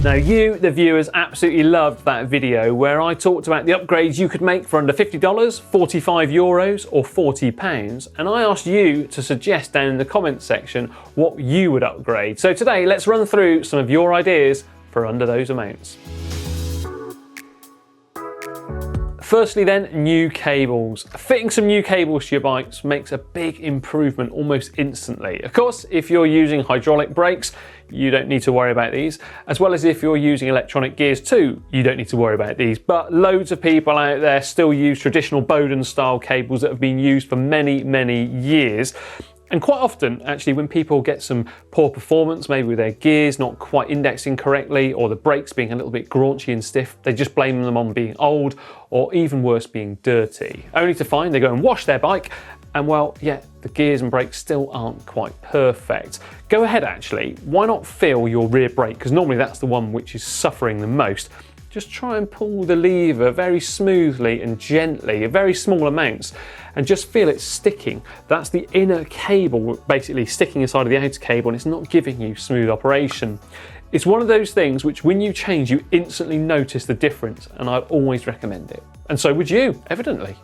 Now you, the viewers, absolutely loved that video where I talked about the upgrades you could make for under $50, €45 or £40, and I asked you to suggest down in the comments section what you would upgrade. So today let's run through some of your ideas for under those amounts. Firstly then, new cables. Fitting some new cables to your bikes makes a big improvement almost instantly. Of course, if you're using hydraulic brakes, you don't need to worry about these, as well as if you're using electronic gears too, you don't need to worry about these. But loads of people out there still use traditional Bowden style cables that have been used for many, many years. And quite often, actually, when people get some poor performance, maybe with their gears not quite indexing correctly, or the brakes being a little bit graunchy and stiff, they just blame them on being old, or even worse, being dirty. Only to find they go and wash their bike, and well, yeah, the gears and brakes still aren't quite perfect. Go ahead, actually, why not feel your rear brake? Because normally that's the one which is suffering the most. Just try and pull the lever very smoothly and gently, at very small amounts, and just feel it sticking. That's the inner cable basically sticking inside of the outer cable, and it's not giving you smooth operation. It's one of those things which when you change, you instantly notice the difference, and I'd always recommend it. And so would you, evidently.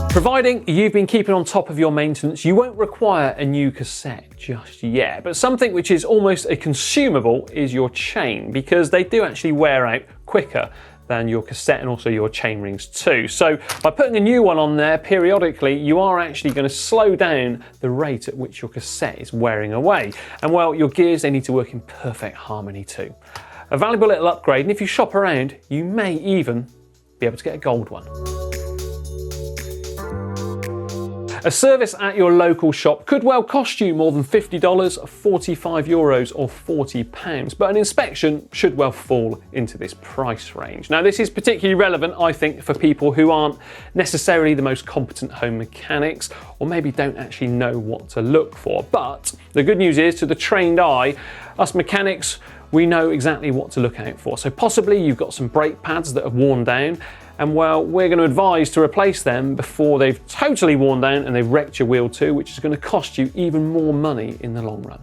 Providing you've been keeping on top of your maintenance, you won't require a new cassette just yet. But something which is almost a consumable is your chain, because they do actually wear out quicker than your cassette and also your chain rings too. So by putting a new one on there periodically, you are actually going to slow down the rate at which your cassette is wearing away. And well, your gears, they need to work in perfect harmony too. A valuable little upgrade, and if you shop around, you may even be able to get a gold one. A service at your local shop could well cost you more than $50, €45 or £40, but an inspection should well fall into this price range. Now this is particularly relevant, I think, for people who aren't necessarily the most competent home mechanics, or maybe don't actually know what to look for. But the good news is, to the trained eye, us mechanics, we know exactly what to look out for. So possibly you've got some brake pads that have worn down, and well, we're going to advise to replace them before they've totally worn down and they've wrecked your wheel too, which is going to cost you even more money in the long run.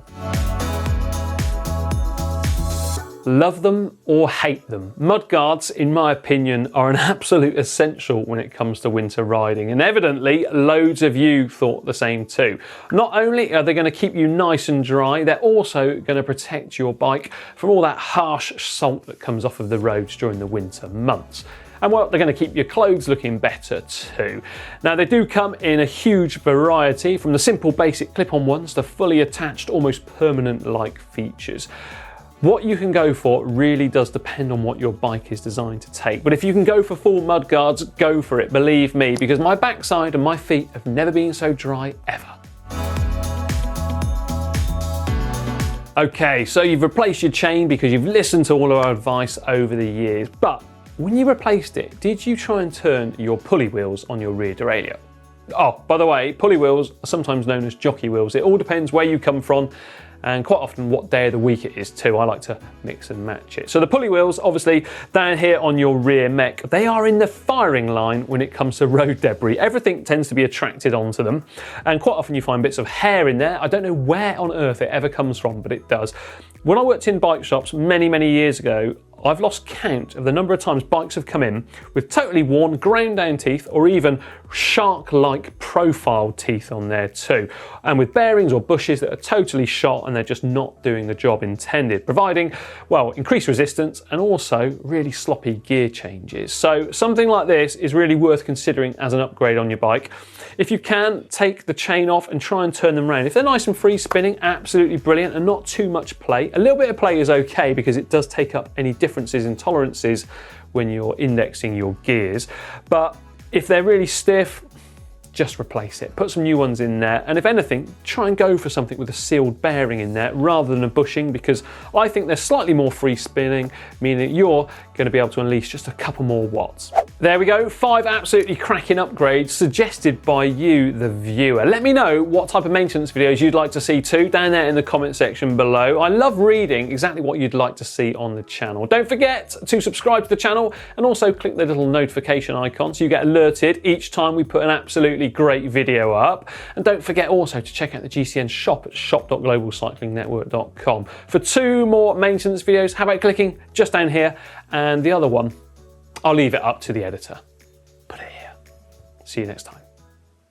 Love them or hate them, mudguards, in my opinion, are an absolute essential when it comes to winter riding, and evidently loads of you thought the same too. Not only are they going to keep you nice and dry, they're also going to protect your bike from all that harsh salt that comes off of the roads during the winter months. And well, they're going to keep your clothes looking better too. Now they do come in a huge variety, from the simple basic clip-on ones to fully attached, almost permanent-like features. What you can go for really does depend on what your bike is designed to take. But if you can go for full mud guards, go for it, believe me, because my backside and my feet have never been so dry ever. Okay, so you've replaced your chain because you've listened to all of our advice over the years, but when you replaced it, did you try and turn your pulley wheels on your rear derailleur? Oh, by the way, pulley wheels are sometimes known as jockey wheels. It all depends where you come from and quite often what day of the week it is too. I like to mix and match it. So the pulley wheels, obviously down here on your rear mech, they are in the firing line when it comes to road debris. Everything tends to be attracted onto them, and quite often you find bits of hair in there. I don't know where on earth it ever comes from, but it does. When I worked in bike shops many, many years ago, I've lost count of the number of times bikes have come in with totally worn, ground down teeth, or even shark-like profile teeth on there too, and with bearings or bushes that are totally shot and they're just not doing the job intended, providing, well, increased resistance and also really sloppy gear changes. So something like this is really worth considering as an upgrade on your bike. If you can, take the chain off and try and turn them around. If they're nice and free spinning, absolutely brilliant, and not too much play. A little bit of play is okay because it does take up any differences in tolerances when you're indexing your gears. But if they're really stiff, just replace it. Put some new ones in there, and if anything, try and go for something with a sealed bearing in there rather than a bushing, because I think they're slightly more free spinning, meaning that you're going to be able to unleash just a couple more watts. There we go, 5 absolutely cracking upgrades suggested by you, the viewer. Let me know what type of maintenance videos you'd like to see too, down there in the comment section below. I love reading exactly what you'd like to see on the channel. Don't forget to subscribe to the channel and also click the little notification icon so you get alerted each time we put an absolutely great video up. And don't forget also to check out the GCN shop at shop.globalcyclingnetwork.com for 2 more maintenance videos. How about clicking just down here? And the other one, I'll leave it up to the editor. Put it here. See you next time.